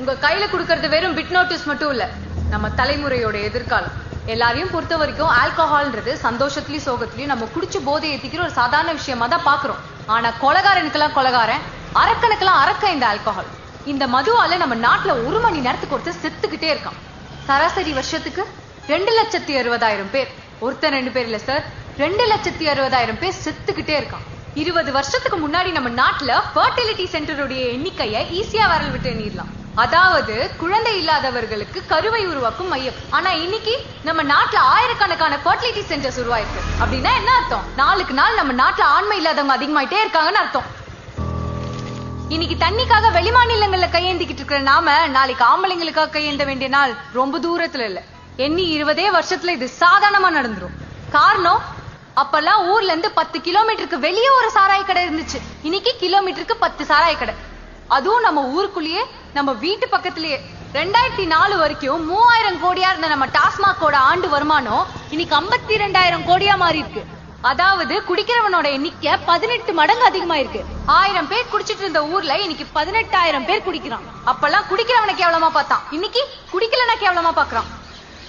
உங்க கையில குடுக்கறது வெறும் பிட் நோட்டீஸ் மட்டும் இல்ல, நம்ம தலைமுறையோட எதிர்காலம். எல்லாரையும் பொறுத்த வரைக்கும் ஆல்கஹால்ன்றது சந்தோஷத்துலயும் சோகத்திலயும் நம்ம குடிச்சு போதை ஏத்திக்கிற ஒரு சாதாரண விஷயமா தான் பாக்குறோம். ஆனா கொலகாரனுக்கெல்லாம் கொலகாரன், அரக்கனுக்கெல்லாம் அரக்க இந்த ஆல்கஹால். இந்த மதுவால நம்ம நாட்டுல 1 மணி நேரத்துக்கு ஒருத்தர் செத்துக்கிட்டே இருக்கான். சராசரி வருஷத்துக்கு 2,60,000 பேர். ஒருத்தர் 2 பேர் இல்ல சார், 2,60,000 பேர் செத்துக்கிட்டே இருக்கான். 20 வருஷத்துக்கு முன்னாடி நம்ம நாட்டுல ஃபர்டிலிட்டி சென்டருடைய எண்ணிக்கையை ஈஸியா வரல் விட்டு எண்ணிடலாம். அதாவது குழந்தை இல்லாதவர்களுக்கு கருவை உருவாக்கும் மையம். ஆனா இன்னைக்கு நம்ம நாட்டுல ஆயிரக்கணக்கான ஃபர்டிலிட்டி சென்டர்ஸ் உருவாயிருக்கு. அப்படின்னா என்ன அர்த்தம்? நாளுக்கு நாள் நம்ம நாட்டுல ஆண்மை இல்லாதவங்க அதிகமாயிட்டே இருக்காங்கன்னு அர்த்தம். இன்னைக்கு தண்ணிக்காக வெளிமாநிலங்கள்ல கையேந்திக்கிட்டு இருக்கிற நாம நாளைக்கு ஆம்பளைங்களுக்காக கையேந்த வேண்டிய நாள் ரொம்ப தூரத்துல இல்ல. எண்ணி 20 வருஷத்துல இது சாதாரணமா நடந்துரும். காரணம், அப்பெல்லாம் ஊர்ல இருந்து 10 கிலோமீட்டருக்கு வெளியே ஒரு சாராய கடை இருந்துச்சு. இன்னைக்கு கிலோமீட்டருக்கு 10 சாராய கடை. அதுவும் நம்ம ஊருக்குள்ளேயே, நம்ம வீட்டு பக்கத்திலேயே. 2004 வரைக்கும் 3000 கோடியா இருந்த நம்ம டாஸ்மாகோட ஆண்டு வருமானம் இன்னைக்கு 52,000 கோடியா மாறி இருக்கு. அதாவது குடிக்கிறவனோட எண்ணிக்கை 18 மடங்கு அதிகமா இருக்கு. 1000 பேர் குடிச்சிட்டு இருந்த ஊர்ல இன்னைக்கு 18,000 பேர் குடிக்கிறான். அப்பெல்லாம் குடிக்கிறவனை கேவலமா பார்த்தான், இன்னைக்கு குடிக்கலன்னா கேவலமா பாக்குறான்.